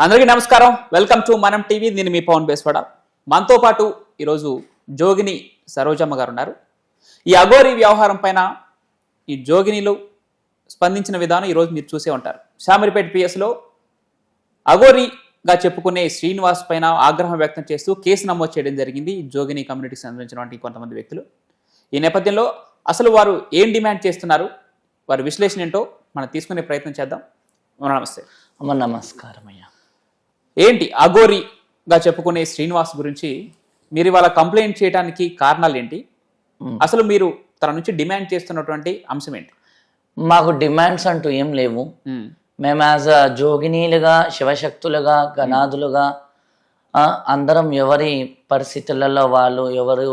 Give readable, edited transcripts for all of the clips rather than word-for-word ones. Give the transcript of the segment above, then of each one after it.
అందరికీ నమస్కారం. Welcome to మనం టీవీ. నేను మీ పవన్ బేస్వాడ. మనతో పాటు ఈరోజు జోగిని సరోజమ్మ గారు ఉన్నారు. ఈ అఘోరి వ్యవహారం పైన ఈ జోగినిలు స్పందించిన విధానం ఈరోజు మీరు చూసే ఉంటారు. శామరిపేట పిఎస్లో అఘోరిగా చెప్పుకునే శ్రీనివాస్ పైన ఆగ్రహం వ్యక్తం చేస్తూ కేసు నమోదు చేయడం జరిగింది జోగిని కమ్యూనిటీకి సంబంధించినటువంటి కొంతమంది వ్యక్తులు. ఈ నేపథ్యంలో అసలు వారు ఏం డిమాండ్ చేస్తున్నారు, వారి విశ్లేషణ ఏంటో మనం తీసుకునే ప్రయత్నం చేద్దాం. నమస్తే అమ్మ. నమస్కారం అయ్యా. ఏంటి అఘోరిగా చెప్పుకునే శ్రీనివాస్ గురించి మీరు ఇవాళ కంప్లైంట్ చేయడానికి కారణాలు ఏంటి? అసలు మీరు తన నుంచి డిమాండ్ చేస్తున్నటువంటి అంశం ఏంటి? మాకు డిమాండ్స్ అంటూ ఏం లేవు. మేము యాజ్ అ జోగినీలుగా, శివశక్తులుగా, గణాదులుగా అందరం ఎవరి పరిస్థితులలో వాళ్ళు, ఎవరు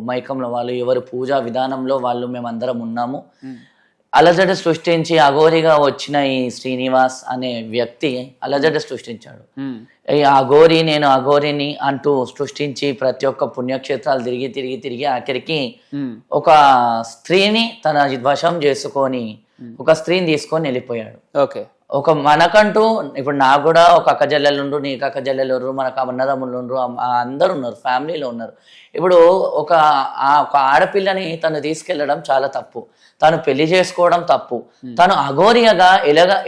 మైకంలో వాళ్ళు, ఎవరి పూజా విధానంలో వాళ్ళు మేమందరం ఉన్నాము. అలజడి సృష్టించి అఘోరిగా వచ్చిన ఈ శ్రీనివాస్ అనే వ్యక్తి అలజడి సృష్టించాడు. ఈ అఘోరి, నేను అఘోరిని అంటూ సృష్టించి ప్రతి ఒక్క పుణ్యక్షేత్రాలు తిరిగి తిరిగి తిరిగి ఆఖరికి ఒక స్త్రీని తన వశం చేసుకొని ఒక స్త్రీని తీసుకొని వెళ్ళిపోయాడు. ఓకే. ఒక మనకంటూ ఇప్పుడు నాకు కూడా ఒక అక్క చెల్లెలు ఉండ్రు, నీకు అక్క చెల్లెలు ఉండ్రు, మనకు అన్నదమ్ములు ఉండ్రు, అందరు ఉన్నారు, ఫ్యామిలీలో ఉన్నారు. ఇప్పుడు ఒక ఆడపిల్లని తను తీసుకెళ్లడం చాలా తప్పు, తను పెళ్లి చేసుకోవడం తప్పు. తను అఘోరియగా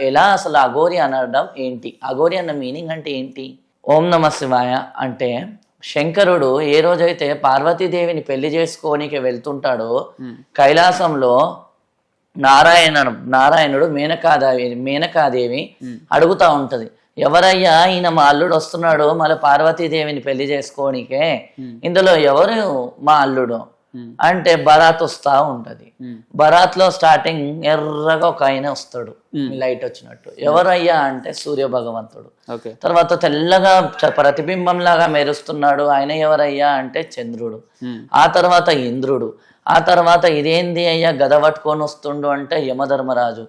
ఎలా అసలు అఘోరి అనడం ఏంటి? అఘోరి అన్న మీనింగ్ అంటే ఏంటి? ఓం నమ శివాయ అంటే శంకరుడు ఏ రోజైతే పార్వతీదేవిని పెళ్లి చేసుకోనికి వెళ్తుంటాడో కైలాసంలో నారాయణుడు మేనకాదేవి అడుగుతా ఉంటది, ఎవరయ్యా ఈయన మా అల్లుడు వస్తున్నాడు మళ్ళీ పార్వతీదేవిని పెళ్లి చేసుకోనికే, ఇందులో ఎవరు మా అల్లుడు అంటే బరాత్ వస్తా ఉంటది. బరాత్ లో స్టార్టింగ్ ఎర్రగా ఒక ఆయన వస్తాడు, లైట్ వచ్చినట్టు. ఎవరయ్యా అంటే సూర్య భగవంతుడు. తర్వాత తెల్లగా ప్రతిబింబం లాగా మెరుస్తున్నాడు, ఆయన ఎవరయ్యా అంటే చంద్రుడు. ఆ తర్వాత ఇంద్రుడు. ఆ తర్వాత ఇదేంది అయ్యా గద పట్టుకొని వస్తుండు అంటే యమధర్మరాజు.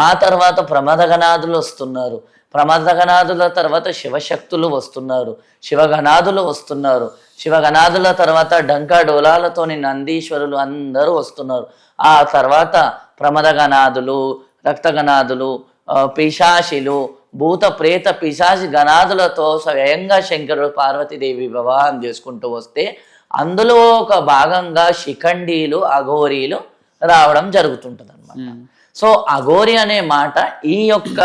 ఆ తర్వాత ప్రమదగణాదులు వస్తున్నారు. ప్రమదగణాదుల తర్వాత శివశక్తులు వస్తున్నారు, శివగణాదులు వస్తున్నారు. శివగణాదుల తర్వాత డంకా డోలాలతోని నందీశ్వరులు అందరూ వస్తున్నారు. ఆ తర్వాత ప్రమదగణాదులు, రక్తగణాదులు, పిశాచిలు, భూత ప్రేత పిశాచి గణాదులతో స్వయంగా శంకరుడు పార్వతీదేవి వివాహం చేసుకుంటూ వస్తే అందులో ఒక భాగంగా శిఖండీలు, అఘోరీలు రావడం జరుగుతుంటది అనమాట. సో అఘోరి అనే మాట ఈ యొక్క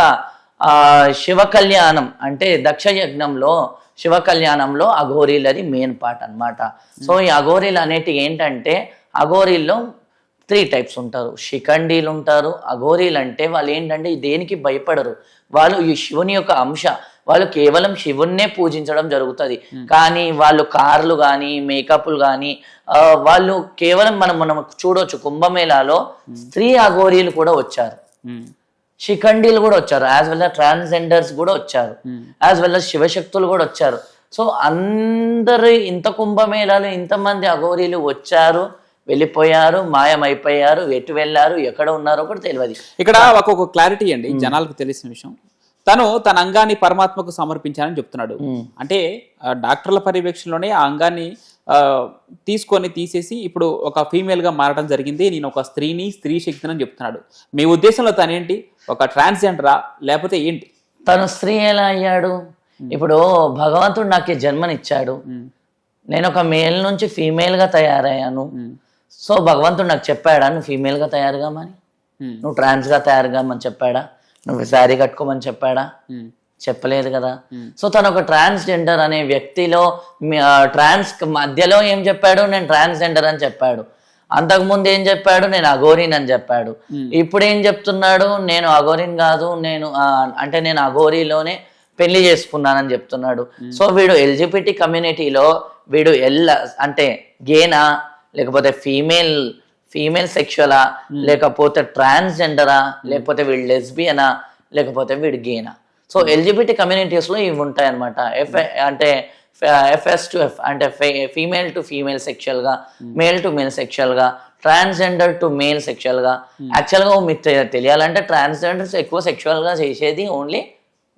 శివ కళ్యాణం అంటే దక్ష యజ్ఞంలో, శివ కళ్యాణంలో అఘోరీలది మెయిన్ పార్ట్ అనమాట. సో ఈ అఘోరీలు అనేటివి ఏంటంటే, అఘోరీల్లో 3 టైప్స్ ఉంటారు. శిఖండీలు ఉంటారు. అఘోరీలు అంటే వాళ్ళు ఏంటంటే దేనికి భయపడరు, వాళ్ళు ఈ శివుని యొక్క అంశ, వాళ్ళు కేవలం శివున్నే పూజించడం జరుగుతుంది. కానీ వాళ్ళు కార్లు కానీ, మేకప్లు కానీ, వాళ్ళు కేవలం మనం చూడవచ్చు కుంభమేళాలో స్త్రీ అఘోరీలు కూడా వచ్చారు, శిఖండీలు కూడా వచ్చారు, యాజ్ వెల్ as ట్రాన్స్జెండర్స్ కూడా వచ్చారు, యాజ్ వెల్ as శివశక్తులు కూడా వచ్చారు. సో అందరు ఇంత కుంభమేళాలు ఇంతమంది అఘోరీలు వచ్చారు, వెళ్ళిపోయారు, మాయమైపోయారు, ఎటు వెళ్ళారు, ఎక్కడ ఉన్నారో కూడా తెలియదు. ఇక్కడ ఒక క్లారిటీ అండి జనాలకు తెలిసిన విషయం. తన అంగాన్ని పరమాత్మకు సమర్పించానని చెప్తున్నాడు. అంటే డాక్టర్ల పర్యవేక్షణలోనే ఆ అంగాన్ని తీసేసి ఇప్పుడు ఒక ఫీమేల్ గా మారడం జరిగింది, నేను ఒక స్త్రీ శక్తిని అని చెప్తున్నాడు. మీ ఉద్దేశంలో తనేంటి, ఒక ట్రాన్స్జెండరా లేకపోతే ఏంటి? తను స్త్రీ ఎలా అయ్యాడు? ఇప్పుడు భగవంతుడు నాకు జన్మనిచ్చాడు, నేను ఒక మేల్ నుంచి ఫీమేల్ గా తయారయ్యాను. సో భగవంతుడు నాకు చెప్పాడా నువ్వు ఫీమేల్ గా తయారుగామని, నువ్వు ట్రాన్స్ గా తయారుగామని చెప్పాడా, నువ్వు శారీ కట్టుకోమని చెప్పాడా? చెప్పలేదు కదా. సో తను ఒక ట్రాన్స్జెండర్ అనే వ్యక్తిలో ట్రాన్స్ మధ్యలో ఏం చెప్పాడు, నేను ట్రాన్స్జెండర్ అని చెప్పాడు. అంతకుముందు ఏం చెప్పాడు, నేను అఘోరిన్ అని చెప్పాడు. ఇప్పుడు ఏం చెప్తున్నాడు, నేను అఘోరిన్ కాదు, నేను అఘోరీలోనే పెళ్లి చేసుకున్నానని చెప్తున్నాడు. సో వీడు ఎల్జిబిటీ కమ్యూనిటీలో వీడు అంటే గేనా, లేకపోతే ఫీమేల్ సెక్షువలా, లేకపోతే ట్రాన్స్జెండరా, లేకపోతే వీడు లెస్బియనా, లేకపోతే వీడు గేనా. సో ఎల్జిబిటీ కమ్యూనిటీస్లో ఇవి ఉంటాయన్నమాట. అంటే FS to F అంటే ఫీమేల్ టు ఫీమేల్ సెక్షువల్గా, మేల్ టు మేల్ సెక్షువల్గా, ట్రాన్స్జెండర్ టు మేల్ సెక్షువల్గా. యాక్చువల్గా మీకు తెలియాలంటే ట్రాన్స్జెండర్స్ ఎక్కువ సెక్షువల్గా చేసేది ఓన్లీ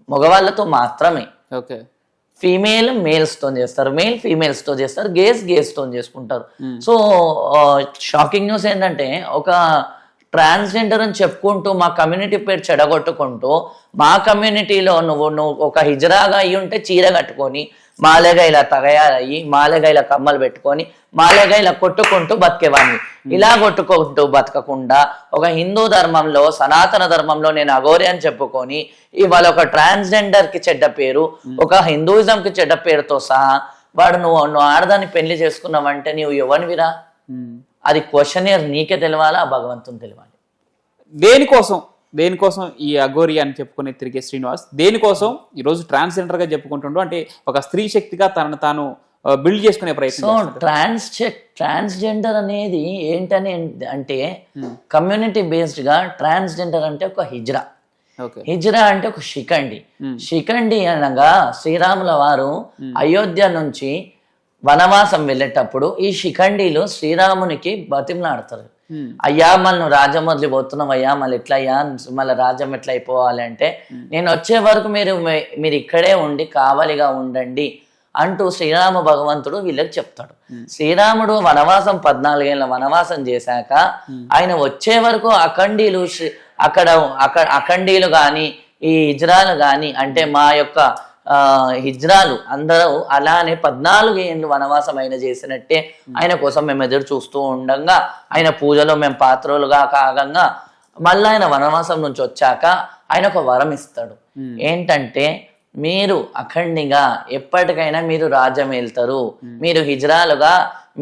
మగవాళ్ళతో మాత్రమే. ఓకే. ఫీమేల్ మేల్స్తో చేస్తారు, మేల్ ఫీమేల్స్తో చేస్తారు, గేస్తో చేసుకుంటారు. సో షాకింగ్ న్యూస్ ఏంటంటే ఒక ట్రాన్స్జెండర్ అని చెప్పుకుంటూ మా కమ్యూనిటీ పేరు చెడగొట్టుకుంటూ మా కమ్యూనిటీలో నువ్వు ఒక హిజరాగా అయ్యి ఉంటే చీర కట్టుకొని మాలేగా ఇలా తగయాలయ్యి మాలేగా ఇలా కమ్మలు పెట్టుకొని మాలేగా ఇలా కొట్టుకుంటూ బతికేవాడిని. ఇలా కొట్టుకుంటూ బతకకుండా ఒక హిందూ ధర్మంలో సనాతన ధర్మంలో నేను అఘోరి అని చెప్పుకొని ఇవాళ ఒక ట్రాన్స్జెండర్ కి చెడ్డ పేరు, ఒక హిందూయిజం కి చెడ్డ పేరుతో సహా వాడు నువ్వు ఆడదాన్ని పెళ్లి చేసుకున్నావంటే నువ్వు ఎవరివిరా? అది క్వశ్చనియర్ నీకే తెలవాలా, భగవంతుని తెలవాలి. దేనికోసం ఈ అఘోరి అని చెప్పుకునే తిరిగే శ్రీనివాస్ దేనికోసం ఈరోజు ట్రాన్స్జెండర్ గా చెప్పుకుంటుండో, అంటే ఒక స్త్రీ శక్తిగా తనను తాను బిల్డ్ చేసుకునే ప్రయత్నం. సో ట్రాన్స్జెండర్ అనేది ఏంటని అంటే కమ్యూనిటీ బేస్డ్ గా ట్రాన్స్జెండర్ అంటే ఒక హిజ్రా. హిజ్రా అంటే ఒక శిఖండి. శిఖండి అనగా శ్రీరాముల వారు అయోధ్య నుంచి వనవాసం వెళ్ళేటప్పుడు ఈ శిఖండీలు శ్రీరామునికి బతిమలాడతారు. అయ్యా మనం రాజ్యం వదిలిపోతున్నాం, అయ్యా మళ్ళీ ఎట్లా అయ్యా మళ్ళీ రాజ్యం ఎట్లా అయిపోవాలి అంటే నేను వచ్చే వరకు మీరు ఇక్కడే ఉండి కావలిగా ఉండండి అంటూ శ్రీరామ భగవంతుడు వీళ్ళకి చెప్తాడు. శ్రీరాముడు వనవాసం 14 ఏళ్ళ వనవాసం చేశాక ఆయన వచ్చే వరకు అఖండీలు అఖండీలు కానీ ఈ హిజ్రాలు కానీ అంటే మా యొక్క హిజ్రాలు అందరూ అలానే 14 ఏళ్ళు వనవాసం ఆయన చేసినట్టే ఆయన కోసం మేము ఎదురు చూస్తూ ఉండగా ఆయన పూజలో మేము పాత్రలుగా కాగంగా మళ్ళీ ఆయన వనవాసం నుంచి వచ్చాక ఆయన ఒక వరం ఇస్తాడు. ఏంటంటే మీరు అఖండిగా ఎప్పటికైనా మీరు రాజ్యం వెళ్తారు, మీరు హిజ్రాలుగా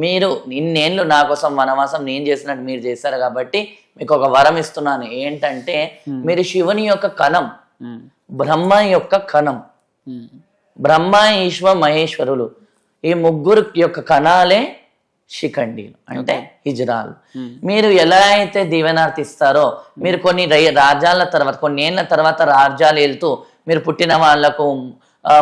మీరు ఇన్నేళ్ళు నా కోసం వనవాసం నేను చేసినట్టు మీరు చేశారు కాబట్టి మీకు ఒక వరం ఇస్తున్నాను. ఏంటంటే మీరు శివుని యొక్క కణం, బ్రహ్మ యొక్క కణం, బ్రహ్మ ఈశ్వ మహేశ్వరులు ఈ ముగ్గురు యొక్క కణాలే శిఖండీలు అంటే హిజ్రాలు. మీరు ఎలా అయితే దీవెనార్థిస్తారో మీరు కొన్ని రాజ్యాల తర్వాత కొన్ని ఏళ్ళ తర్వాత రాజ్యాలు వెళ్తూ మీరు పుట్టిన వాళ్లకు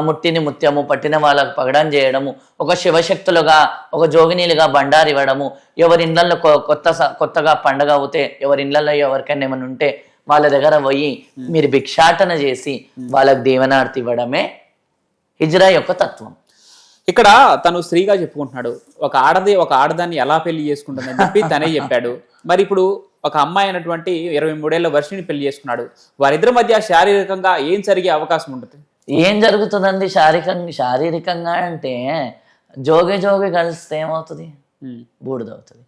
ముట్టిని ముత్యము, పట్టిన వాళ్ళకు పగడం చేయడము, ఒక శివశక్తులుగా ఒక జోగినీలుగా బండారు ఇవ్వడము, ఎవరి ఇళ్లలో కొత్తగా పండగ అవుతే ఎవరి ఇళ్లలో ఎవరికైనా ఏమైనా ఉంటే వాళ్ళ దగ్గర పోయి మీరు భిక్షాటన చేసి వాళ్ళకి దీవెనార్థి ఇవ్వడమే హిజ్రా యొక్క తత్వం. ఇక్కడ తను స్త్రీగా చెప్పుకుంటున్నాడు, ఒక ఆడదాన్ని ఎలా పెళ్లి చేసుకుంటుందని చెప్పి తనే చెప్పాడు. మరి ఇప్పుడు ఒక అమ్మాయి అయినటువంటి 23 ఏళ్ల వర్షిని పెళ్లి చేసుకున్నాడు. వారిద్దరి మధ్య శారీరకంగా ఏం జరిగే అవకాశం ఉంటుంది? ఏం జరుగుతుందండి శారీరకంగా అంటే జోగి కలిస్తే ఏమవుతుంది? బూడిదవుతుంది.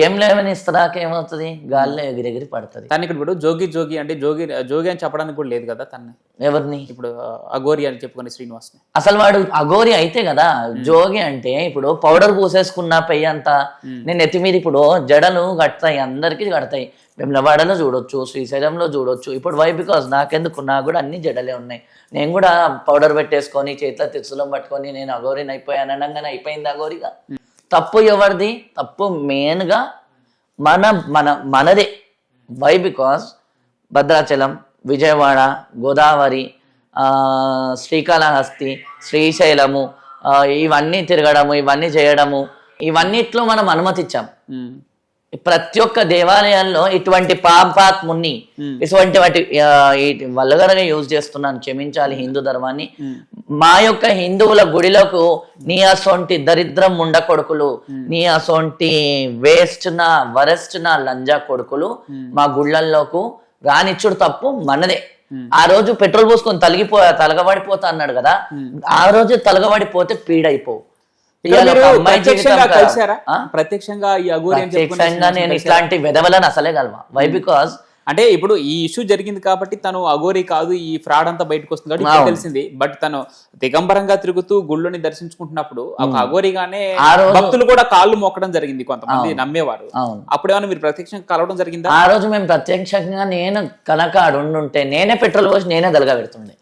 ఏం లేవని ఇస్తరాక ఏమవుతుంది? గాల్లో ఎగిరెగిరి పడుతుంది. తను ఇప్పుడు జోగి అంటే జోగి అని చెప్పడానికి కూడా లేదు కదా తన్ని. ఎవరిని? ఇప్పుడు అఘోరి అని చెప్పుకునే శ్రీనివాస్ ని. అసలు వాడు అఘోరి అయితే కదా. జోగి అంటే ఇప్పుడు పౌడర్ పూసేసుకున్న పెయ్యి అంతా నేను ఎత్తి మీద ఇప్పుడు జడలు కడతాయి, అందరికీ కడతాయి. వెమ్లవాడలో చూడొచ్చు, శ్రీశైలంలో చూడొచ్చు. ఇప్పుడు వై బికాస్ నాకు కూడా అన్ని జడలే ఉన్నాయి. నేను కూడా పౌడర్ పెట్టేసుకొని చేతిలో తిరుసులం పట్టుకొని నేను అఘోరిని అయిపోయాను అనగానే అయిపోయింది అఘోరిగా. తప్పు ఎవరిది? తప్పు మెయిన్గా మనదే. వై బికాస్ భద్రాచలం, విజయవాడ, గోదావరి, శ్రీకాళహస్తి, శ్రీశైలము ఇవన్నీ తిరగడము, ఇవన్నీ చేయడము, ఇవన్నిట్లో మనం అనుమతిచ్చాం. ప్రతి ఒక్క దేవాలయాల్లో ఇటువంటి పాపాత్ముని ఇటువంటి వాటి వల్గరగా యూజ్ చేస్తున్నాను, క్షమించాలి హిందూ ధర్మాన్ని. మా యొక్క హిందువుల గుడిలకు నీ అసొంటి దరిద్రం ముండ కొడుకులు, నీ అసొంటి వరెస్ట్ నా లంజా కొడుకులు మా గుళ్ళల్లోకి రానిచ్చుడు తప్పు మనదే. ఆ రోజు పెట్రోల్ పోసుకొని తలగబడిపోతా అన్నాడు కదా, ఆ రోజు తలగబడిపోతే పీడైపోవు. ప్రత్యక్షంగా నేను ఇట్లాంటి వెధవలను అసలే కలవా. వై బికాస్ అంటే ఇప్పుడు ఈ ఇష్యూ జరిగింది కాబట్టి తను అఘోరి కాదు, ఈ ఫ్రాడ్ అంతా బయటకు వస్తుంది కాబట్టి తెలిసింది. బట్ తను దిగంబరంగా తిరుగుతూ గుళ్ళని దర్శించుకుంటున్నప్పుడు ఒక అఘోరిగానే భక్తులు కూడా కాళ్ళు మొక్కడం జరిగింది, కొంతమంది నమ్మేవారు. అప్పుడేమన్నా మీరు ప్రత్యక్షంగా కలవడం జరిగిందా? ఆ రోజు మేము ప్రత్యక్షంగా నేను కనుక ఉండుంటే నేనే పెట్రోల్ పోసి నేనే దలగా పెడుతుండే.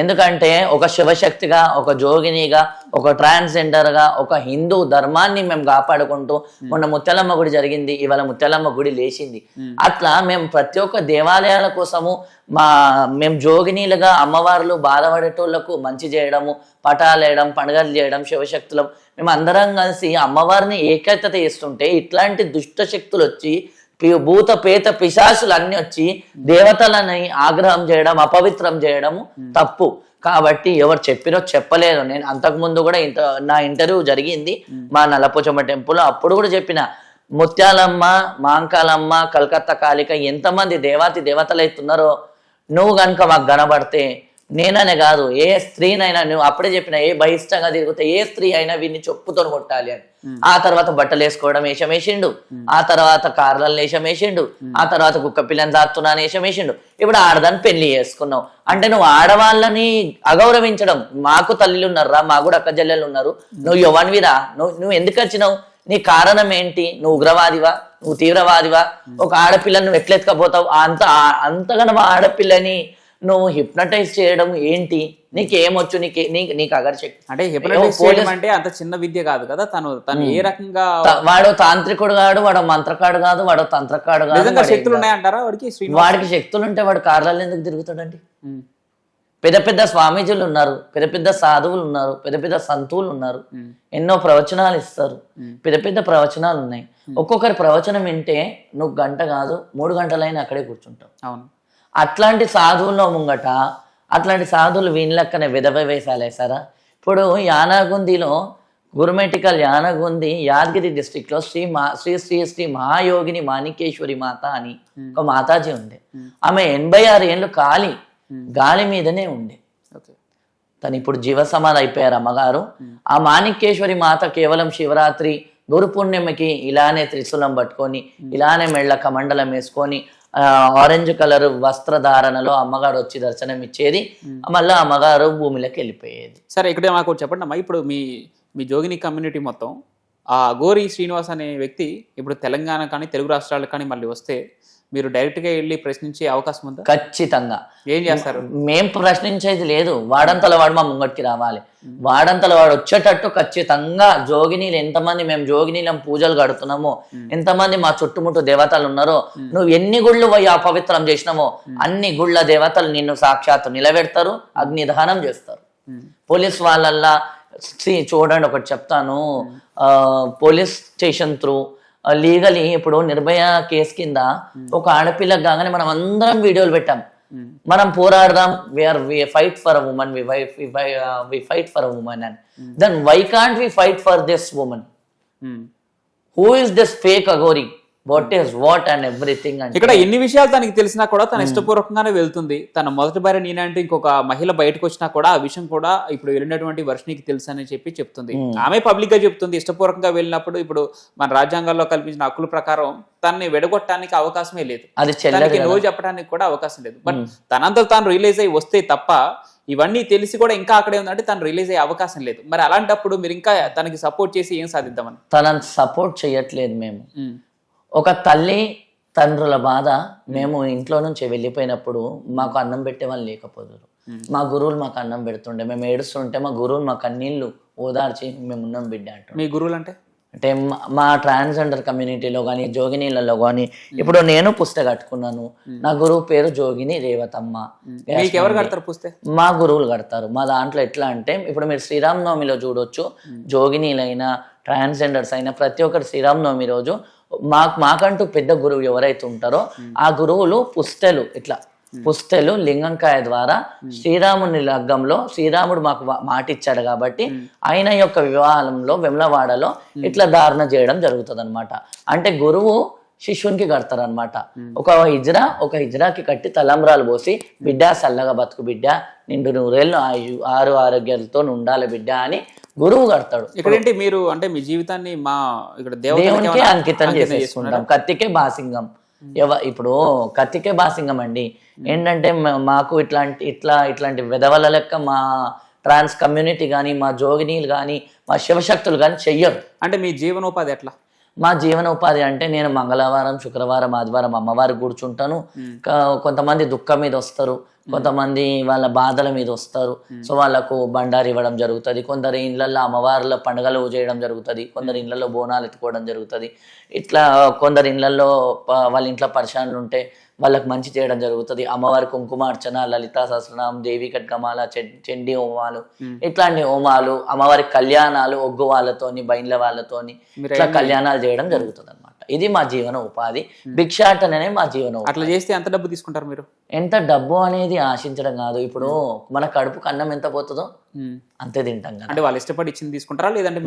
ఎందుకంటే ఒక శివశక్తిగా, ఒక జోగినిగా, ఒక ట్రాన్స్జెండర్ గా, ఒక హిందూ ధర్మాన్ని మేము కాపాడుకుంటూ మొన్న ముత్యాలమ్మ గుడి జరిగింది, ఇవాళ ముత్యాలమ్మ గుడి లేచింది. అట్లా మేము ప్రతి ఒక్క దేవాలయాల కోసము మేము జోగినీలుగా అమ్మవార్లు బాధపడేటోళ్లకు మంచి చేయడము, పటాలు వేయడం, పండుగలు చేయడం, శివశక్తులం మేము అందరం కలిసి అమ్మవారిని ఏకైకత చేస్తుంటే ఇట్లాంటి దుష్ట శక్తులు వచ్చి భూత పేత పిశాసులు అన్ని వచ్చి దేవతలని ఆగ్రహం చేయడం, అపవిత్రం చేయడము తప్పు. కాబట్టి ఎవరు చెప్పినో చెప్పలేదు. నేను అంతకుముందు కూడా నా ఇంటర్వ్యూ జరిగింది మా నల్లపోచమ్మ టెంపుల్, అప్పుడు కూడా చెప్పిన ముత్యాలమ్మ, మాంకాలమ్మ, కలకత్తా కాళిక ఎంతమంది దేవాతి దేవతలు అవుతున్నారో నువ్వు కనుక మాకు కనబడితే నేననే కాదు ఏ స్త్రీనైనా, నువ్వు అప్పుడే చెప్పిన ఏ బహిష్టంగా తిరిగితే ఏ స్త్రీ అయినా వీడిని చెప్పుతో కొట్టాలి అని. ఆ తర్వాత బట్టలు వేసుకోవడం వేషం వేసిండు, ఆ తర్వాత కార్లలో వేషం వేసిండు, ఆ తర్వాత కుక్క పిల్లని దాస్తున్నాను వేషం వేసిండు. ఇప్పుడు ఆడదాన్ని పెళ్లి చేసుకున్నావు అంటే నువ్వు ఆడవాళ్ళని అగౌరవించడం. మాకు తల్లిలు ఉన్నారా, మాకు కూడా అక్క చెల్లెలు ఉన్నారు, నువ్వు ఎవనివిరా, నువ్వు ఎందుకు వచ్చినావు, నీ కారణం ఏంటి, నువ్వు ఉగ్రవాదివా, నువ్వు తీవ్రవాదివా, ఒక ఆడపిల్లని నువ్వు ఎట్లెత్తుకపోతావు, అంతగానో ఆడపిల్లని నువ్వు హిప్నటైజ్ చేయడం ఏంటి, నీకేమొచ్చు, నీకు అగర్శక్తి అంటే హిప్నటైజ్ చేయడం అంటే అంత చిన్న విద్య కాదు కదా. తను ఏ రకంగా వాడు తాంత్రికుడు కాడు, వాడు మంత్రకాడు కాదు, వాడు తంత్రకాడు కాదు. శక్తులు ఉన్నాయంటారా వాడికి? వాడికి శక్తులు ఉంటే వాడు కార్యాలు ఎందుకు తిరుగుతాడండి? పెద్ద పెద్ద స్వామీజీలు ఉన్నారు, పెద్ద పెద్ద సాధువులు ఉన్నారు, పెద్ద పెద్ద సంతువులు ఉన్నారు, ఎన్నో ప్రవచనాలు ఇస్తారు, పెద్ద పెద్ద ప్రవచనాలు ఉన్నాయి. ఒక్కొక్కరి ప్రవచనం వింటే నువ్వు గంట కాదు 3 గంటలైనా అక్కడే కూర్చుంటావు. అవును. అట్లాంటి సాధువుల్లో ముంగట అట్లాంటి సాధువులు వీళ్ళక్కనే విధవ వేసాలేసారా? ఇప్పుడు యానాగుందిలో గురుమెటికల్ యానగుంది యాదగిరి డిస్ట్రిక్ట్ లో శ్రీ శ్రీ శ్రీ మహాయోగిని మాణికేశ్వరి మాత అని ఒక మాతాజీ ఉంది. ఆమె 86 ఏళ్ళు గాలి మీదనే ఉండే. తను ఇప్పుడు జీవ సమాధి అయిపోయారు అమ్మగారు. ఆ మాణికేశ్వరి మాత కేవలం శివరాత్రి గురు పూర్ణిమకి ఇలానే త్రిశూలం పట్టుకొని, ఇలానే మెళ్ళ కమండలం వేసుకొని, ఆరెంజ్ కలర్ వస్త్రధారణలో అమ్మగారు వచ్చి దర్శనం ఇచ్చేది. మళ్ళీ అమ్మగారు భూమిలోకి వెళ్ళిపోయేది. సరే, ఇక్కడ మాకు చెప్పండి అమ్మా, ఇప్పుడు మీ జోగిని కమ్యూనిటీ మొత్తం ఆ గోరి శ్రీనివాస్ అనే వ్యక్తి ఇప్పుడు తెలంగాణ కానీ తెలుగు రాష్ట్రాలకు కానీ మళ్ళీ వస్తే మీరు డైరెక్ట్గా వెళ్ళి ప్రశ్నించే అవకాశం ఉందా? ఖచ్చితంగా. ఏం చేస్తారు? మేం ప్రశ్నించేది లేదు, వాడంతల వాడు మా ముంగటికి రావాలి. వాడంతల వాడు వచ్చేటట్టు ఖచ్చితంగా జోగినీలు ఎంతమంది మేము జోగినీలం పూజలు కడుతున్నామో, ఎంతమంది మా చుట్టుముట్టు దేవతలు ఉన్నారో, నువ్వు ఎన్ని గుళ్ళు పోయి అపవిత్రం చేసినామో అన్ని గుళ్ళ దేవతలు నిన్ను సాక్షాత్తు నిలబెడతారు, అగ్నిదహనం చేస్తారు. పోలీస్ వాళ్ళల్లా చూడండి, ఒకటి చెప్తాను. పోలీస్ స్టేషన్ త్రూ లీగలీ ఇప్పుడు నిర్భయ కేసు కింద ఒక ఆడపిల్లకి కాగానే మనం అందరం వీడియోలు పెట్టాం. మనం పోరాడదాం, we fight for a woman, we fight for a woman and then why can't we fight for this woman? Who is this fake Aghori? What is what and everything. ఇక్కడ ఎన్ని విషయాలు తనకి తెలిసినా కూడా తన ఇష్టపూర్వకంగానే వెళ్తుంది. తన మొదటి భార్య నేనంటే ఇంకొక మహిళ బయటకు వచ్చినా కూడా ఆ విషయం కూడా ఇప్పుడు వెళ్ళినటువంటి వర్షినికి తెలుసు అని చెప్తుంది. ఆమె పబ్లిక్ గా చెప్తుంది. ఇష్టపూర్వకంగా వెళ్ళినప్పుడు ఇప్పుడు మన రాజ్యాంగంలో కల్పించిన హక్కుల ప్రకారం తనని వెడగొట్టడానికి అవకాశమే లేదు, తనకి నో చెప్పడానికి కూడా అవకాశం లేదు. బట్ తనంతా తాను రిలీజ్ అయ్యి వస్తే తప్ప ఇవన్నీ తెలిసి కూడా ఇంకా అక్కడే ఉందంటే తను రిలీజ్ అయ్యే అవకాశం లేదు. మరి అలాంటప్పుడు మీరు ఇంకా తనకి సపోర్ట్ చేసి ఏం సాధిద్దామని? తనని సపోర్ట్ చేయట్లేదు మేము. ఒక తల్లి తండ్రుల బాధ, మేము ఇంట్లో నుంచి వెళ్ళిపోయినప్పుడు మాకు అన్నం పెట్టే వాళ్ళు లేకపోదురు. మా గురువులు మాకు అన్నం పెడుతుండే, మేము ఏడుస్తుంటే మా గురువులు మా కన్నీళ్లు ఓదార్చి మేము ఉన్నాం బిడ్డ అంటారు. మీ గురువులు అంటే మా ట్రాన్స్జెండర్ కమ్యూనిటీలో కానీ జోగినీలలో కానీ ఇప్పుడు నేను పుస్తక కట్టుకున్నాను. నా గురువు పేరు జోగిని రేవతమ్మ. ఎవరు కడతారు పుస్తక? మా గురువులు కడతారు. మా దాంట్లో ఎట్లా అంటే ఇప్పుడు మీరు శ్రీరామనవమిలో చూడొచ్చు, జోగినీలైనా ట్రాన్స్జెండర్స్ అయినా ప్రతి ఒక్కరు శ్రీరామనవమి రోజు మాకంటూ పెద్ద గురువు ఎవరైతే ఉంటారో ఆ గురువులు పుస్తెలు లింగంకాయ ద్వారా శ్రీరాముని లగ్గంలో శ్రీరాముడు మాకు మాట ఇచ్చాడు కాబట్టి ఆయన యొక్క వివాహంలో వెమ్లవాడలో ఇట్లా ధారణ చేయడం జరుగుతుంది అనమాట. అంటే గురువు శిష్యునికి కడతారనమాట. ఒక హిజ్రాకి కట్టి తలంబ్రాలు పోసి, బిడ్డ సల్లగా బతుకు బిడ్డ, నిండు 100 ఏళ్ళు ఆరోగ్యాలతో ఉండాలి బిడ్డ అని గురువు కడతాడు. ఇక్కడేంటి మీరు అంటే మీ జీవితాన్ని మా ఇక్కడ దేవునికి అంకితం చేసేసుకుంటాం. కత్తికే బాసింగం. ఇప్పుడు కత్తికే బాసింగం అండి. ఏంటంటే మాకు ఇట్లాంటి విధవల లెక్క మా ట్రాన్స్ కమ్యూనిటీ కానీ, మా జోగినీలు కానీ, మా శివశక్తులు కానీ చెయ్యరు. అంటే మీ జీవనోపాధి ఎట్లా? మా జీవనోపాధి అంటే నేను మంగళవారం, శుక్రవారం, ఆదివారం అమ్మవారికి కూర్చుంటాను. కొంతమంది దుఃఖం మీద వస్తారు, కొంతమంది వాళ్ళ బాధల మీద వస్తారు. సో వాళ్ళకు బండారు ఇవ్వడం జరుగుతుంది. కొందరు ఇళ్లలో అమ్మవార్ల పండుగలు చేయడం జరుగుతుంది, కొందరు ఇళ్లలో బోనాలు ఎత్తుకోవడం జరుగుతుంది. ఇట్లా కొందరు ఇళ్లలో వాళ్ళ ఇంట్లో పరిశానులు ఉంటే వాళ్ళకి మంచి చేయడం జరుగుతుంది. అమ్మవారి కుంకుమార్చన, లలితా సహస్రనామం, దేవి ఖడ్గమాల, చండీ హోమాలు, ఇట్లాంటి హోమాలు, అమ్మవారి కళ్యాణాలు ఒగ్గు వాళ్ళతోని, బైన్ల వాళ్ళతోని ఇట్లా కళ్యాణాలు చేయడం జరుగుతుంది అనమాట. ఇది మా జీవన ఉపాధి. భిక్షాటననే మా జీవన ఉపాధి. అట్లా చేస్తే ఎంత డబ్బు తీసుకుంటారు మీరు? ఎంత డబ్బు అనేది ఏది ఆశించడం కాదు. ఇప్పుడు మన కడుపుకు అన్నం ఎంత పోతుందో అంతే తింటాం కదా. అంటే వాళ్ళు ఇష్టపడి ఇచ్చింది తీసుకుంటారా, లేదంటే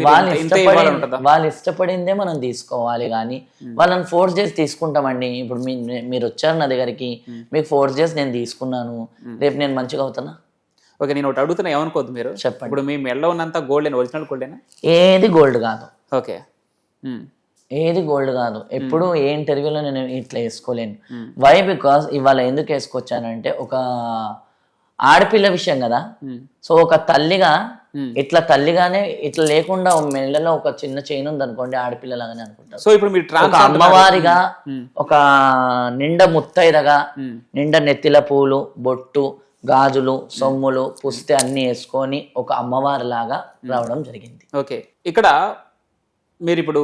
వాళ్ళు ఇష్టపడిందే మనం తీసుకోవాలి, కానీ వాళ్ళని ఫోర్స్ చేసి తీసుకుంటామండి. ఇప్పుడు మీరు వచ్చారు నా దగ్గరికి, మీకు ఫోర్స్ చేసి నేను తీసుకున్నాను, రేపు నేను మంచిగా అవుతానా? ఓకే, నేను ఒకటి అడుగుతున్నా, ఏమనుకోద్దు మీరు. చెప్పండి. ఇప్పుడు మీ మెడలో ఉన్నంత గోల్డ్ ఒరిజినల్ గోల్డేనా? ఏది గోల్డ్ కాదు. ఓకే, ఏది గోల్డ్ కాదు. ఎప్పుడు ఏ ఇంటర్వ్యూలో నేను ఇట్లా వేసుకోలేను. వై బికాస్ ఇవాళ ఎందుకు వేసుకొచ్చానంటే, ఒక ఆడపిల్ల విషయం కదా. సో ఒక తల్లిగా ఇట్లా తల్లిగానే ఇట్లా లేకుండా మెడలో ఒక చిన్న చైన్ ఉంది అనుకోండి, ఆడపిల్లలాగానే అనుకుంటారు. సో ఇప్పుడు మీరు ఒక అమ్మవారిగా, ఒక నిండా ముత్తైదగా, నిండా నెత్తిల పూలు, బొట్టు, గాజులు, సొమ్ములు, పుస్తె అన్ని వేసుకొని ఒక అమ్మవారి లాగా రావడం జరిగింది. ఓకే, ఇక్కడ మీరు ఇప్పుడు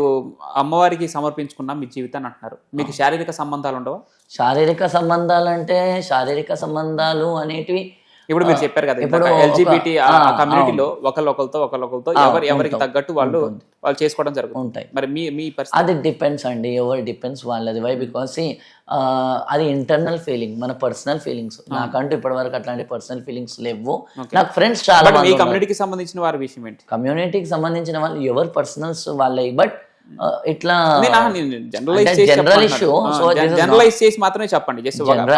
అమ్మవారికి సమర్పించుకున్న మీ జీవితాన్ని అంటున్నారు, మీకు శారీరక సంబంధాలు ఉండవా? శారీరక సంబంధాలు అంటే, శారీరక సంబంధాలు అనేటివి ఇప్పుడు మీరు చెప్పారు కదా, ఇప్పుడు ఎల్జిబిటి కమ్యూనిటీలో ఒకరితో ఎవరికి తగ్గట్టు వాళ్ళు చేసుకోవడం జరుగుతుంది. మరి మీ పరిస్థితి? అది డిపెండ్స్ అండి, ఎవరు డిపెండ్స్ వాళ్ళది. వై బికాస్ అది ఇంటర్నల్ ఫీలింగ్, మన పర్సనల్ ఫీలింగ్స్. నాకంటూ ఇప్పటి వరకు అట్లాంటి పర్సనల్ ఫీలింగ్స్ లేవు. నాకు ఫ్రెండ్స్ చాలా మంది. కమ్యూనిటీకి సంబంధించిన వారి విషయం ఏంటి? కమ్యూనిటీకి సంబంధించిన వాళ్ళు ఎవరు పర్సనల్స్ వాళ్ళవి. బట్ ఇట్లా జనరలైజ్ చేసి మాత్రమే చెప్పండి,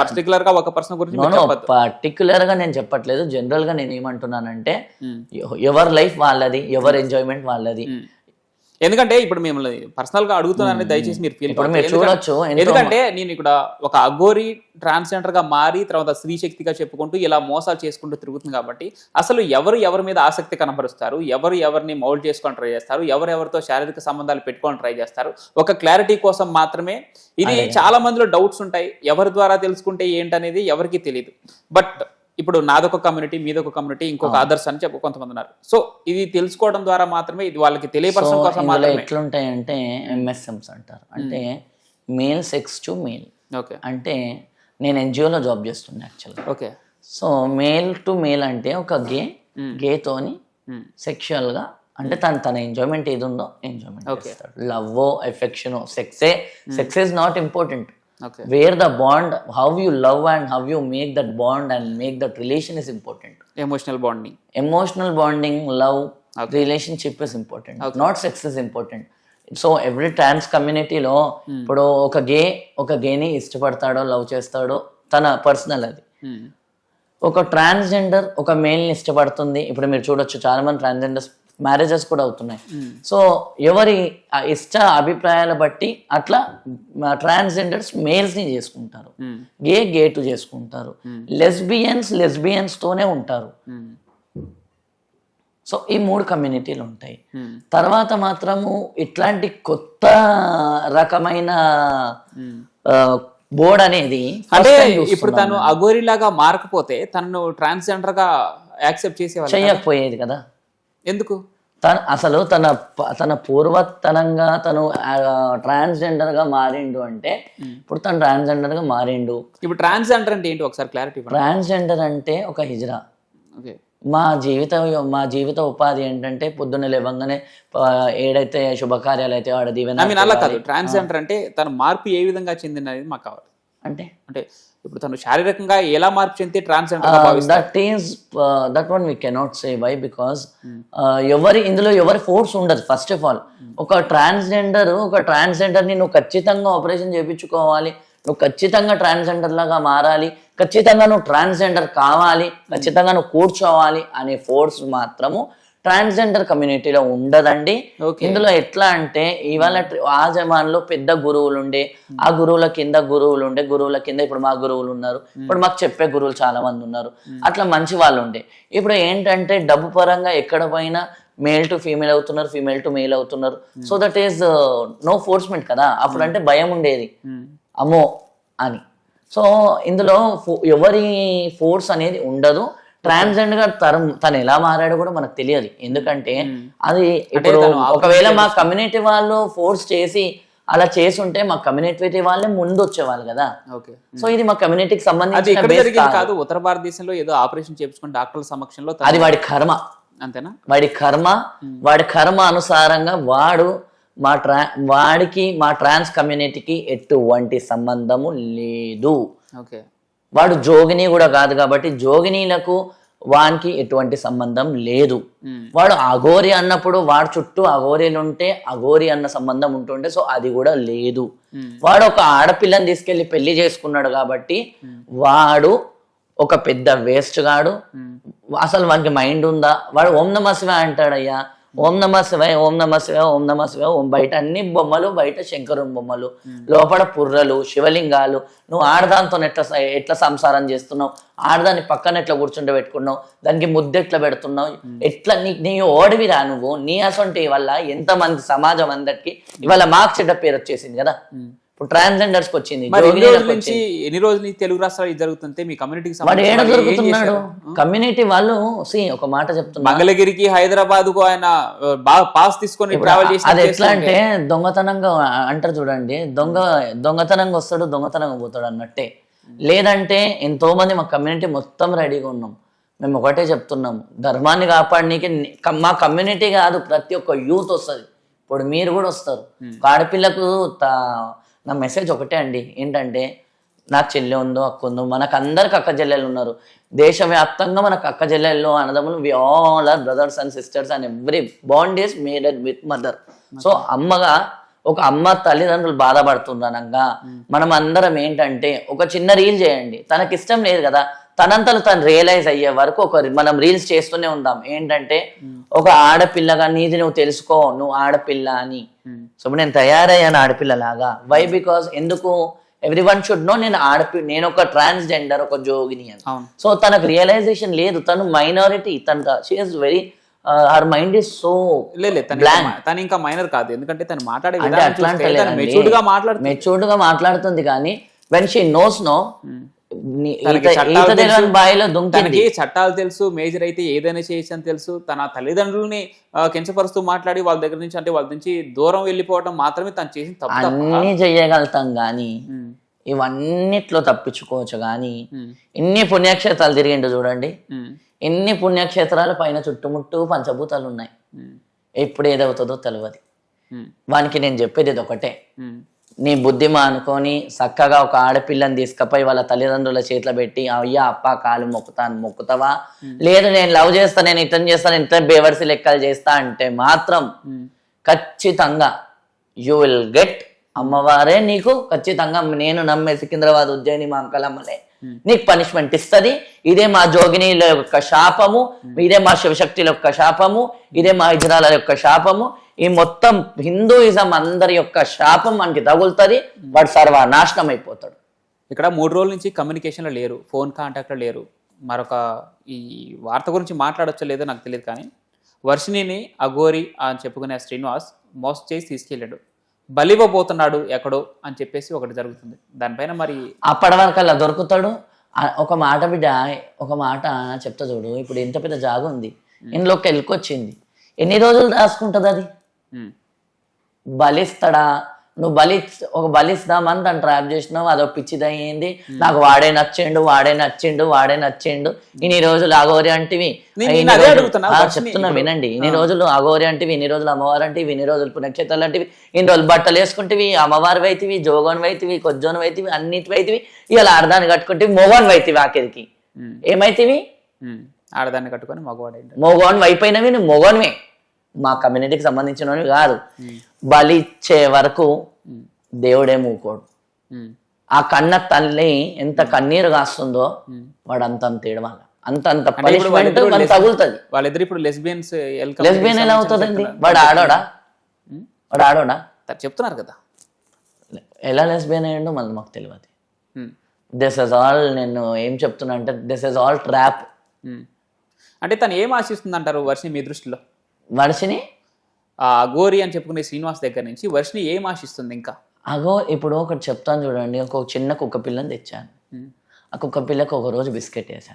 పర్టికులర్ గా ఒక పర్సన్ గురించి. పర్టికులర్ గా నేను చెప్పట్లేదు, జనరల్ గా నేను ఏమంటున్నానంటే, ఎవరి లైఫ్ వాళ్ళది, ఎవరి ఎంజాయ్మెంట్ వాళ్ళది. ఎందుకంటే ఇప్పుడు మిమ్మల్ని పర్సనల్ గా అడుగుతున్నానని దయచేసి మీరు ఫీల్ చూడొచ్చు. ఎందుకంటే నేను ఇక్కడ ఒక అఘోరి ట్రాన్స్జెండర్ గా మారి తర్వాత స్త్రీ శక్తిగా చెప్పుకుంటూ ఇలా మోసాలు చేసుకుంటూ తిరుగుతుంది కాబట్టి, అసలు ఎవరి మీద ఆసక్తి కనబరుస్తారు, ఎవరిని మౌల్డ్ చేసుకొని ట్రై చేస్తారు, ఎవరితో శారీరక సంబంధాలు పెట్టుకొని ట్రై చేస్తారు, ఒక క్లారిటీ కోసం మాత్రమే. ఇది చాలా మందిలో డౌట్స్ ఉంటాయి, ఎవరి ద్వారా తెలుసుకుంటే ఏంటనేది ఎవరికి తెలియదు. బట్ ఇప్పుడు నాదొక కమ్యూనిటీ, మీదొక కమ్యూనిటీ, ఇంకొక అదర్స్ అని చెప్పి కొంతమంది ఉన్నారు. సో ఇది తెలుసుకోవడం ద్వారా మాత్రమే, ఇది వాళ్ళకి తెలియపరచడం కోసం మాత్రమే. ఎట్లుంటాయంటే ఎంఎస్ఎంస్ అంటారు, అంటే male sex to male. Okay, అంటే నేను ఎన్జిఓలో జాబ్ చేస్తున్నా యాక్చువల్గా. Okay, so male to male అంటే ఒక గేతోని సెక్షువల్ గా, అంటే తన ఎంజాయ్మెంట్ ఏది ఉందో ఎంజాయ్మెంట్ చేస్తాడు. Love, affection, sex is not important. Where the bond, how you love and how you make that bond and make that relation is important. Emotional bonding, love, relationship is important. Not sex is important. So every trans community లో ఇప్పుడు ఒక గేని ఇష్టపడతాడో, love చేస్తాడో, తన personal అది. ఒక transgender ఒక మేల్ని ఇష్టపడుతుంది. ఇప్పుడు మీరు చూడొచ్చు, చాలా మంది ట్రాన్స్జెండర్స్ మ్యారేజెస్ కూడా అవుతున్నాయి. సో ఎవరి ఇష్ట అభిప్రాయాల బట్టి అట్లా ట్రాన్స్జెండర్స్ మేల్స్ ని చేసుకుంటారు, గేటు చేసుకుంటారు, లెస్బియన్స్ తోనే ఉంటారు. సో ఈ 3 కమ్యూనిటీలు ఉంటాయి. తర్వాత మాత్రము ఇట్లాంటి కొత్త రకమైన బోర్డ్ అనేది, అంటే ఇప్పుడు తను అఘోరి లాగా మారకపోతే తను ట్రాన్స్జెండర్ గా యాక్సెప్ట్ చేయకపోయేది కదా. ఎందుకు? అసలు తన పూర్వతనంగా తను ట్రాన్స్జెండర్ గా మారిండు అంటే, ఇప్పుడు తను ట్రాన్స్జెండర్ గా మారిండు. ఇప్పుడు ట్రాన్స్జెండర్ అంటే ఏంటి ఒకసారి క్లారిటీ? ట్రాన్స్జెండర్ అంటే ఒక హిజ్రా. మా జీవిత ఉపాధి ఏంటంటే, పొద్దున్న లేవంగానే ఏడైతే శుభకార్యాలు అయితే వాడ దీవెన. అలా కాదు, ట్రాన్స్జెండర్ అంటే తన మార్పు ఏ విధంగా చెందినది మాకు కావాలి. అంటే ఇప్పుడు తను శారీరకంగా ఎలా మార్పు చెందితే transgender? That one we cannot say. Why because ఇందులో ఎవరి ఫోర్స్ ఉండదు. ఫస్ట్ ఆఫ్ ఆల్ ఒక ట్రాన్స్జెండర్ని నువ్వు ఖచ్చితంగా ఆపరేషన్ చేయించుకోవాలి, నువ్వు ఖచ్చితంగా ట్రాన్స్జెండర్ లాగా మారాలి, ఖచ్చితంగా నువ్వు ట్రాన్స్జెండర్ కావాలి, ఖచ్చితంగా నువ్వు కూర్చోవాలి అనే ఫోర్స్ మాత్రము ట్రాన్స్జెండర్ కమ్యూనిటీలో ఉండదండి. ఇందులో ఎట్లా అంటే, ఇవాళ ఆ జమాన్లో పెద్ద గురువులు ఉండే, ఆ గురువుల కింద గురువుల కింద ఇప్పుడు మా గురువులు ఉన్నారు, ఇప్పుడు మాకు చెప్పే గురువులు చాలా మంది ఉన్నారు, అట్లా మంచి వాళ్ళు ఉండే. ఇప్పుడు ఏంటంటే డబ్బు పరంగా ఎక్కడ పోయినా మేల్ టు ఫీమేల్ అవుతున్నారు, ఫీమేల్ టు మేల్ అవుతున్నారు. సో దట్ ఈస్ నో ఫోర్స్మెంట్ కదా. అప్పుడు అంటే భయం ఉండేది, అమ్మో అని. సో ఇందులో ఎవరి ఫోర్స్ అనేది ఉండదు. ట్రాన్స్జెండర్ గా తను ఎలా మారాడో కూడా మనకు తెలియదు. ఎందుకంటే అది ఇప్పుడు ఒకవేళ మా కమ్యూనిటీ వాళ్ళు ఫోర్స్ చేసి అలా చేసి ఉంటే మా కమ్యూనిటీ వాళ్ళే ముందు వచ్చేవాళ్ళు కదా. సో ఇది మా కమ్యూనిటీకి సంబంధించి కాదు. ఉత్తర భారతదేశంలో ఏదో ఆపరేషన్ చేయించుకుని డాక్టర్ల సమక్షంలో, అది వాడి కర్మ. అంతేనా? వాడి కర్మ అనుసారంగా వాడికి మా ట్రాన్స్ కమ్యూనిటీకి ఎటువంటి సంబంధము లేదు. వాడు జోగిని కూడా కాదు కాబట్టి జోగినీలకు వానికి ఎటువంటి సంబంధం లేదు. వాడు అఘోరి అన్నప్పుడు వాడు చుట్టూ అఘోరీలు ఉంటే అఘోరి అన్న సంబంధం ఉంటుండే, సో అది కూడా లేదు. వాడు ఒక ఆడపిల్లని తీసుకెళ్లి పెళ్లి చేసుకున్నాడు కాబట్టి వాడు ఒక పెద్ద వేస్ట్ గాడు. అసలు వానికి మైండ్ ఉందా? వాడు ఓం నమః శివాయ అంటాడయ్యా, ఓం నమః శివాయ, ఓం నమః శివాయ, ఓం నమః శివాయ. బయట అన్ని బొమ్మలు, బయట శంకరుని బొమ్మలు, లోపల పుర్రలు, శివలింగాలు. నువ్వు ఆడదాంతో ఎట్లా సంసారం చేస్తున్నావు, ఆడదాన్ని పక్కన ఎట్లా కూర్చుంటే పెట్టుకున్నావు, దానికి ముద్దు ఎట్లా పెడుతున్నావు, ఎట్లా నీ ఓడివిరా నువ్వు. నీ అసొంటి వల్ల ఎంతమంది సమాజం అందరికి ఇవాళ మాకు చెడ్డ పేరు వచ్చేసింది కదా. ఇప్పుడు ట్రాన్స్జెండర్స్ కి వచ్చింది. ఎన్ని రోజుల నుంచి తెలుగు రాష్ట్రాలు ఇది జరుగుతుంటే మీ కమ్యూనిటీకి వాడు ఏడ దొరుకుతున్నాడు? కమ్యూనిటీ వాళ్ళు ఒక మాట చెప్తున్నా, మంగళగిరికి హైదరాబాద్ కు ఆయన పాస్ తీసుకొని ట్రావెల్ చేసి అది ఎట్లా అంటే దొంగతనంగా అంటారు చూడండి, దొంగతనంగా వస్తాడు దొంగతనంగా పోతాడు అన్నట్టే. లేదంటే ఎంతో మంది మా కమ్యూనిటీ మొత్తం రెడీగా ఉన్నాం. మేము ఒకటే చెప్తున్నాము, ధర్మాన్ని కాపాడనీకి మా కమ్యూనిటీ కాదు, ప్రతి ఒక్క యూత్ వస్తుంది. ఇప్పుడు మీరు కూడా వస్తారు. ఆడపిల్లకు నా మెసేజ్ ఒకటే అండి, ఏంటంటే నాకు చెల్లె ఉందో అక్క ఉందో, మనకు అందరికి అక్క చెల్లెలు ఉన్నారు. దేశవ్యాప్తంగా మనకు అక్క చెల్లెళ్ళు అన్నదమ్ములు, we all are brothers and sisters and every bond is maded with mother. So అమ్మగా ఒక అమ్మ తల్లిదండ్రులు బాధపడుతుందనగా మనం అందరం ఏంటంటే ఒక చిన్న రీల్ చేయండి. తనకి ఇష్టం లేదు కదా, తనంతలో తను రియలైజ్ అయ్యే వరకు మనం రీల్స్ చేస్తూనే ఉందాం. ఏంటంటే ఒక ఆడపిల్లగా నీది నువ్వు తెలుసుకో, నువ్వు ఆడపిల్ల అని. సో నేను తయారయ్యాను ఆడపిల్లలాగా. వై? బికాస్ ఎందుకు ఎవ్రీవన్ షుడ్ నో నేను ఒక ట్రాన్స్జెండర్, ఒక జోగిని అని. సో తనకు రియలైజేషన్ లేదు, తను minority, she is very her mind is so blank. తను ఇంకా మైనర్ కాదు, ఎందుకంటే తను మాట్లాడే మెచ్యూర్డ్ గా మాట్లాడుతుంది. కానీ వెన్ షీ నోస్ నో, తనకి చట్టాలు తెలుసు, మేజర్ అయితే ఏదైనా చేయొచ్చు అని తెలుసు. తన తల్లిదండ్రుల్ని కించపరుస్తూ మాట్లాడి వాళ్ళ దగ్గర నుంచి, అంటే వాళ్ళ నుంచి దూరం వెళ్ళిపోవడం మాత్రమే తను చేసిన తప్పు. అన్ని చెయ్యగలుగుతాం గానీ ఇవన్నిట్లో తప్పించుకోవచ్చు. కానీ ఇన్ని పుణ్యక్షేత్రాలు తిరిగిండు చూడండి, ఎన్ని పుణ్యక్షేత్రాలు పైన చుట్టుముట్టు పంచభూతాలు ఉన్నాయి. ఎప్పుడు ఏదవుతుందో తెలియదు. వానికి నేను చెప్పేది ఇది ఒకటే, నీ బుద్ధిమా అనుకొని చక్కగా ఒక ఆడపిల్లని తీసుకపోయి వాళ్ళ తల్లిదండ్రుల చేతిలో పెట్టి అయ్యా అప్ప కాలు మొక్కుతావా? లేదు నేను లవ్ చేస్తా, నేను ఇతను చేస్తా, నేను ఇతను బేవర్సి లెక్కలు చేస్తా అంటే మాత్రం ఖచ్చితంగా యూ విల్ గెట్. అమ్మవారే నీకు ఖచ్చితంగా, నేను నమ్మే సికింద్రాబాద్ ఉజ్జయిని మా అంకలమ్మలే నీకు పనిష్మెంట్ ఇస్తుంది. ఇదే మా జోగినీల యొక్క శాపము, ఇదే మా శివశక్తుల యొక్క శాపము, ఇదే మా ఇజ్రాల యొక్క శాపము, ఈ మొత్తం హిందూయిజం అందరి యొక్క శాపం మనకి తగులుతుంది. వాడు సర్వనాశనం అయిపోతాడు. ఇక్కడ 3 రోజుల నుంచి కమ్యూనికేషన్లో లేరు, ఫోన్ కాంటాక్ట్లో లేరు. మరొక ఈ వార్త గురించి మాట్లాడొచ్చో లేదో నాకు తెలియదు, కానీ వర్షిణిని అఘోరి అని చెప్పుకునే శ్రీనివాస్ మోసం చేసి తీసుకెళ్ళాడు, బలివ్వబోతున్నాడు ఎక్కడో అని చెప్పేసి ఒకటి జరుగుతుంది. దానిపైన మరి అప్పటి వరకు అలా దొరుకుతాడు. ఒక మాట బిడ్డ, ఒక మాట చెప్తా చూడు. ఇప్పుడు ఎంత పెద్ద జాగ ఉంది, ఇంట్లోకి వెళ్ళుకొచ్చింది, ఎన్ని రోజులు రాసుకుంటుంది అది? బలిస్తాడా? నువ్వు బలిస్తామని దాన్ని ట్రాప్ చేసినావు, అదో పిచ్చిదయ్యింది. నాకు వాడే నచ్చిండు ఇన్ని రోజులు అఘోరి అంటివి, చెప్తున్నా వినండి. ఇన్ని రోజులు అఘోరి అంటివి, ఇన్ని రోజులు అమ్మవారు అంటివి, ఇన్ని రోజులు పుణ్యక్షేత్రాలు అంటివి, ఇన్ని రోజులు బట్టలు వేసుకుంటేవి, అమ్మవారు వైతివి, జోగోన్ వైతివి, కొజ్జోన్ వైతివి, అన్నిటి వైతివి. ఇలా ఆడదాన్ని కట్టుకుంటే మోగోన్ వైతివి, ఆఖరికి ఏమైతివి? ఆడదాన్ని కట్టుకొని మోగోన్ వైపోయినవి, నువ్వు మోగోన్వే. మా కమ్యూనిటీకి సంబంధించినవి కాదు. బలిచ్చే వరకు దేవుడే మూకోడు. ఆ కన్న తల్లి ఎంత కన్నీరు కాస్తుందో వాడు అంత ఏడవాలి, అంత పనిష్మెంట్ తగులుతుంది. వాళ్ళిద్దరు ఇప్పుడు లెస్బియన్స్. లెస్బియన్ ఎలా అవుతుందండి? వాడు ఆడోడా చెప్తున్నారు కదా, ఎలా లెస్బియన్ అయ్యాడో మళ్ళీ మాకు తెలియదు. దిస్ ఇస్ ఆల్, నేను ఏం చెప్తున్నా అంటే దిస్ ఇస్ ఆల్ ట్రాప్. అంటే తను ఏం ఆశిస్తుంది అంటారు వర్షిని మీ దృష్టిలో? వర్షిని అఘోరి అని చెప్పుకునే శ్రీనివాస్ దగ్గర నుంచి వర్షిని ఏం ఆశిస్తుంది ఇంకా? ఇప్పుడు ఒకటి చెప్తాను చూడండి. ఒక చిన్న కుక్క పిల్లని తెచ్చాను. ఆ కుక్క పిల్లకి ఒక రోజు బిస్కెట్ వేసా,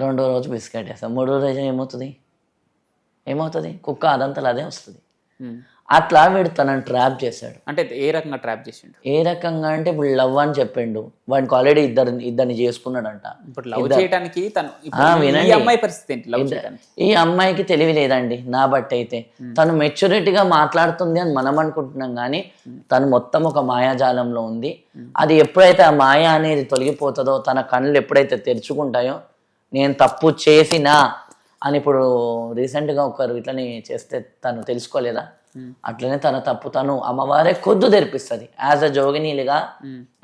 2వ రోజు బిస్కెట్ వేసా, 3వ రోజు ఏమవుతుంది? కుక్క అదంతా అదే వస్తుంది. అట్లా వీడు తనని ట్రాప్ చేశాడు. అంటే ఏ రకంగా ట్రాప్ చేసిండు? ఏ రకంగా అంటే ఇప్పుడు లవ్ అని చెప్పిండు, వాడికి ఆల్రెడీ ఇద్దరిని చేసుకున్నాడంట. ఇప్పుడు లవ్ చేయడానికి తను వినండి. ఈ అమ్మాయి పరిస్థితి ఏంటి లవ్ చేయడానికి? ఈ అమ్మాయికి తెలివి లేదండి నా బట్టి అయితే. తను మెచ్యూరిటీగా మాట్లాడుతుంది అని మనం అనుకుంటున్నాం, కానీ తను మొత్తం ఒక మాయాజాలంలో ఉంది. అది ఎప్పుడైతే ఆ మాయ అనేది తొలగిపోతుందో, తన కళ్ళు ఎప్పుడైతే తెరుచుకుంటాయో, నేను తప్పు చేసినా అని ఇప్పుడు రీసెంట్గా ఒకరు ఇట్లని చేస్తే తను తెలుసుకోలేదా, అట్లనే తన తప్పు తను అమ్మవారే కొద్దు తెరిపిస్తుంది. యాజ్ అ జోగినీలుగా,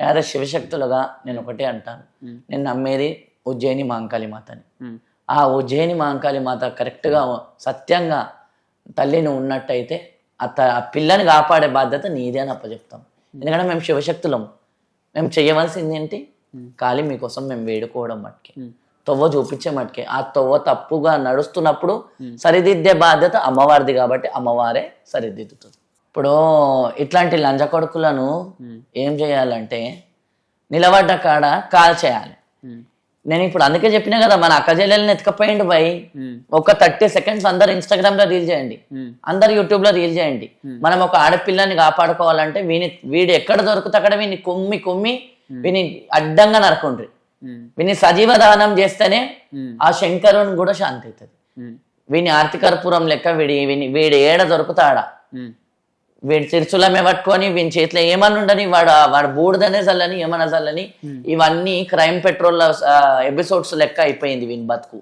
యాజ్ అ శివశక్తులుగా నేను ఒకటే అంటాను, నేను నమ్మేది ఉజ్జయిని మహంకాళి మాతని. ఆ ఉజ్జయిని మహంకాళి మాత కరెక్ట్గా సత్యంగా తల్లిని ఉన్నట్టయితే ఆ పిల్లని కాపాడే బాధ్యత నీదే అని అప్పచెప్తాం. ఎందుకంటే మేము శివశక్తులం, మేము చేయవలసింది ఏంటి, కాళీ మీకోసం మేము వేడుకోవడం మట్టుకే, తొవ్వ చూపించే మట్టుకే. ఆ తొవ్వ తప్పుగా నడుస్తున్నప్పుడు సరిదిద్దే బాధ్యత అమ్మవారిది, కాబట్టి అమ్మవారే సరిదిద్దుతుంది. ఇప్పుడు ఇట్లాంటి లంజ కొడుకులను ఏం చేయాలంటే నిలబడ్డ కాడ కాల్ చేయాలి. నేను ఇప్పుడు అందుకే చెప్పినా కదా, మన అక్క చెల్లెల్ని ఎత్తుకపోయిండు భయ్. ఒక 30 seconds అందరు ఇన్స్టాగ్రామ్ లో రీల్ చేయండి, అందరు యూట్యూబ్ లో రీల్ చేయండి. మనం ఒక ఆడపిల్లని కాపాడుకోవాలంటే వీడు ఎక్కడ దొరుకుతా అక్కడ వీని కొమ్మి వీని అడ్డంగా నరకుండ్రి. వీని సజీవ దానం చేస్తేనే ఆ శంకరుని కూడా శాంతి అవుతుంది. వీని ఆర్తికర్పూరం లెక్క వీడి ఏడ దొరుకుతాడా, వీడి తిరుచులమే పట్టుకొని వీని చేతిలో ఏమన్నా ఉండని, వాడు బూడిదనే చల్లని ఏమన్నా చల్లని, ఇవన్నీ క్రైమ్ పెట్రోల్ ఎపిసోడ్స్ లెక్క అయిపోయింది వీని బతుకు.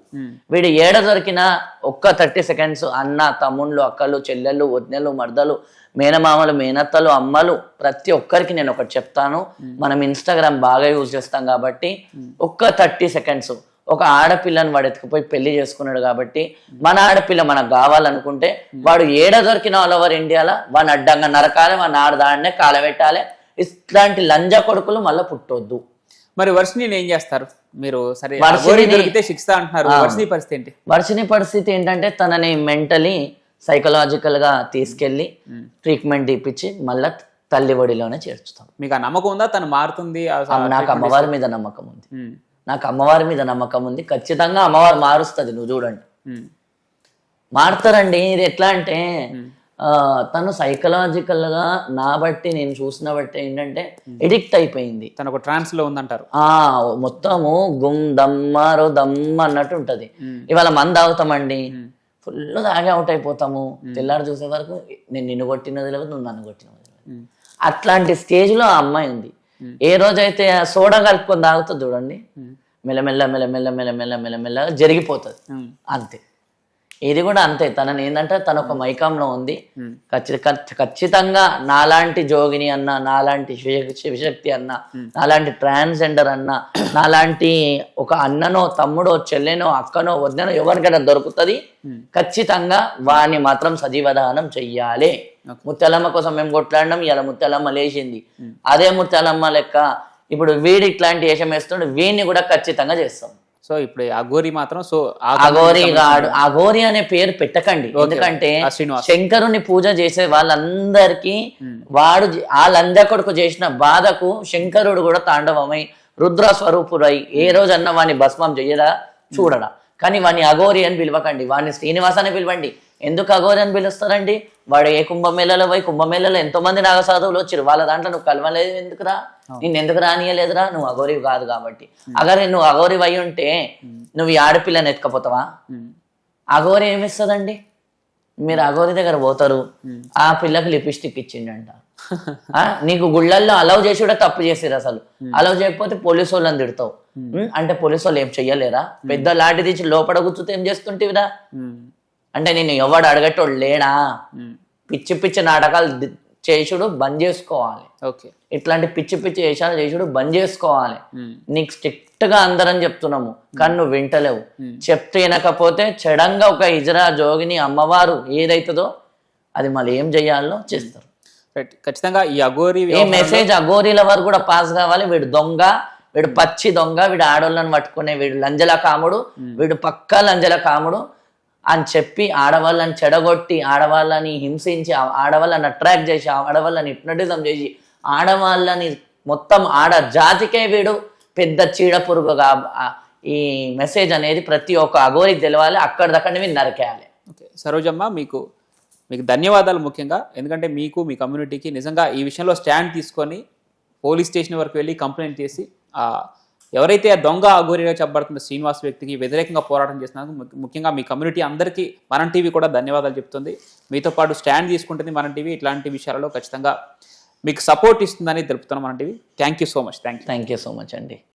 వీడు ఏడ దొరికినా ఒక్క 30 seconds అన్న, తమ్ముళ్ళు, అక్కలు, చెల్లెళ్ళు, వదినెలు, మర్దలు, మేనమామలు, మేనత్తలు, అమ్మలు, ప్రతి ఒక్కరికి నేను ఒకటి చెప్తాను. మనం ఇన్స్టాగ్రామ్ బాగా యూజ్ చేస్తాం కాబట్టి ఒక్క 30 seconds ఒక ఆడపిల్లని వాడు ఎత్తుకుపోయి పెళ్లి చేసుకున్నాడు కాబట్టి, మన ఆడపిల్ల మనకు కావాలనుకుంటే వాడు ఏడ దొరికిన ఆల్ ఓవర్ ఇండియాలో వాడిని అడ్డంగా నరకాలి, వాడిని ఆడదాన్నే కాలబెట్టాలి. ఇట్లాంటి లంజ కొడుకులు మళ్ళీ పుట్టొద్దు. మరి వర్షిని ఏం చేస్తారు మీరు? సరే దొరికితే శిక్ష అంటున్నారు, వర్షిని పరిస్థితి ఏంటి? వర్షిని పరిస్థితి ఏంటంటే తనని మెంటలీ సైకలాజికల్ గా తీసుకెళ్లి ట్రీట్మెంట్ ఇప్పించి మళ్ళా తల్లి ఒడిలోనే చేర్చుతాం. మీకు ఆ నమ్మకం ఉందా తను మారుతుంది? నాకు అమ్మవారి మీద నమ్మకం ఉంది, నాకు అమ్మవారి మీద నమ్మకం ఉంది. ఖచ్చితంగా అమ్మవారు మారుస్తుంది, నువ్వు చూడండి. మారుతారండి. ఇది ఎట్లా అంటే తను సైకలాజికల్ గా నా బట్టి నేను చూసిన బట్టి ఏంటంటే ఎడిక్ట్ అయిపోయింది. తను ఒక ట్రాన్స్ లో ఉందంటారు. మొత్తము గుమ్ దమ్మారో దమ్ అన్నట్టు ఉంటది. ఇవాళ మంది తాగుతామండి, ఫుల్ తాగి అవుట్ అయిపోతాము. తెల్లారు చూసే వరకు నేను నిన్ను కొట్టినది లేదు, నువ్వు నన్ను కొట్టినది లేదు. అట్లాంటి స్టేజ్ లో ఆ అమ్మాయి ఉంది. ఏ రోజైతే సోడా కలుపుకొని తాగుతుంది చూడండి, మెల్లమెల్ల మెల్లమెల్ల మెల్లమెల్ల మెల్లమెల్లగా జరిగిపోతుంది. అంతే, ఇది కూడా అంతే. తనని ఏంటంటే తన ఒక మైకంలో ఉంది. ఖచ్చితంగా నాలాంటి జోగిని అన్న, నాలాంటి శివశక్తి అన్న, నాలాంటి ట్రాన్స్జెండర్ అన్న, నాలాంటి ఒక అన్ననో, తమ్ముడో, చెల్లెనో, అక్కనో, వద్దనో ఎవరికైనా దొరుకుతుంది. ఖచ్చితంగా వాడిని మాత్రం సజీవదానం చెయ్యాలి. ముత్యాలమ్మ కోసం మేము కొట్లాడినాం, ఇలా ముత్యాలమ్మ లేచింది. అదే ముత్యాలమ్మ లెక్క ఇప్పుడు వీడి ఇట్లాంటి వేషం వేస్తుండే, వీడిని కూడా ఖచ్చితంగా చేస్తాం. సో ఇప్పుడు అఘోరి మాత్రం అఘోరి అనే పేరు పెట్టకండి. ఎందుకంటే శంకరుని పూజ చేసే వాళ్ళందరికీ వాడు ఆ లంజ కొడుకు చేసిన బాధకు శంకరుడు కూడా తాండవమై రుద్ర స్వరూపుడై ఏ రోజన్నా వాడిని భస్మం చెయ్యడా చూడడా. కానీ వాడిని అఘోరి అని పిలవకండి, వాడిని శ్రీనివాస అని పిలవండి. ఎందుకు అఘోరి అని పిలుస్తారండి? వాడు ఏ కుంభమేళలో పోయి, కుంభమేళలో ఎంతో మంది నాగసాధువులు వచ్చారు, వాళ్ళ దాంట్లో నువ్వు కలవలేదు ఎందుకురా, నిన్ను ఎందుకు రానియలేదురా? నువ్వు అఘోరి కాదు కాబట్టి. అగరే నువ్వు అఘోరి అయి ఉంటే నువ్వు ఈ ఆడపిల్లని ఎత్తుకపోతావా? అఘోరి ఏమిస్తుందండి? మీరు అఘోరి దగ్గర పోతారు, ఆ పిల్లకి లిప్స్టిక్ ఇచ్చిండంట, నీకు గుళ్ళల్లో అలౌ చేసి కూడా తప్పు చేసారు. అసలు అలౌ చేయకపోతే పోలీసు వాళ్ళని తిడతావు. అంటే పోలీసు వాళ్ళు ఏం చెయ్యలేరా? పెద్ద లాంటి తీసి లోపల కూర్చుంటే ఏం చేస్తుంటేవిరా? అంటే నేను ఎవడు అడగటోడు లేడా? పిచ్చి పిచ్చి నాటకాలు చేసుడు బంద్ చేసుకోవాలి. ఇట్లాంటి పిచ్చి పిచ్చి వేషాలు చేసుడు బంద్ చేసుకోవాలి. నీకు స్ట్రిక్ట్ గా అందరం చెప్తున్నాము, కానీ నువ్వు వింటలేవు. చెప్తే వినకపోతే చెడంగా ఒక హిజరా జోగిని అమ్మవారు ఏదైతుందో అది మళ్ళీ ఏం చెయ్యాలో చేస్తారు. ఖచ్చితంగా ఈ అఘోరి మెసేజ్ అఘోరీల వారు కూడా పాస్ కావాలి. వీడు దొంగ, వీడు పచ్చి దొంగ, వీడు ఆడోళ్ళని పట్టుకునే వీడు లంజల కాముడు, వీడు పక్కా లంజల కాముడు అని చెప్పి ఆడవాళ్ళని చెడగొట్టి, ఆడవాళ్ళని హింసించి, ఆడవాళ్ళని అట్రాక్ట్ చేసి, ఆడవాళ్ళని హిప్నటిజం చేసి, ఆడవాళ్ళని మొత్తం ఆడ జాతికే వీడు పెద్ద చీడ పురుగుగా ఈ మెసేజ్ అనేది ప్రతి ఒక్క అఘోరికి తెలవాలి. అక్కడిదక్కడిని మీరు నరికేయాలి. సరోజమ్మ, మీకు మీకు ధన్యవాదాలు ముఖ్యంగా, ఎందుకంటే మీకు మీ కమ్యూనిటీకి నిజంగా ఈ విషయంలో స్టాండ్ తీసుకొని పోలీస్ స్టేషన్ వరకు వెళ్ళి కంప్లైంట్ చేసి ఎవరైతే ఆ దొంగ అఘోరిగా చెప్పబడుతున్న శ్రీనివాస్ వ్యక్తికి వ్యతిరేకంగా పోరాటం చేస్తున్నందుకు ముఖ్యంగా మీ కమ్యూనిటీ అందరికీ మనం టీవీ కూడా ధన్యవాదాలు చెప్తుంది. మీతో పాటు స్టాండ్ తీసుకుంటుంది మనం టీవీ. ఇట్లాంటి విషయాలలో ఖచ్చితంగా మీకు సపోర్ట్ ఇస్తుందని తెలుపుతున్నాం మనం TV. Thank you so much. Thank you so much అండి.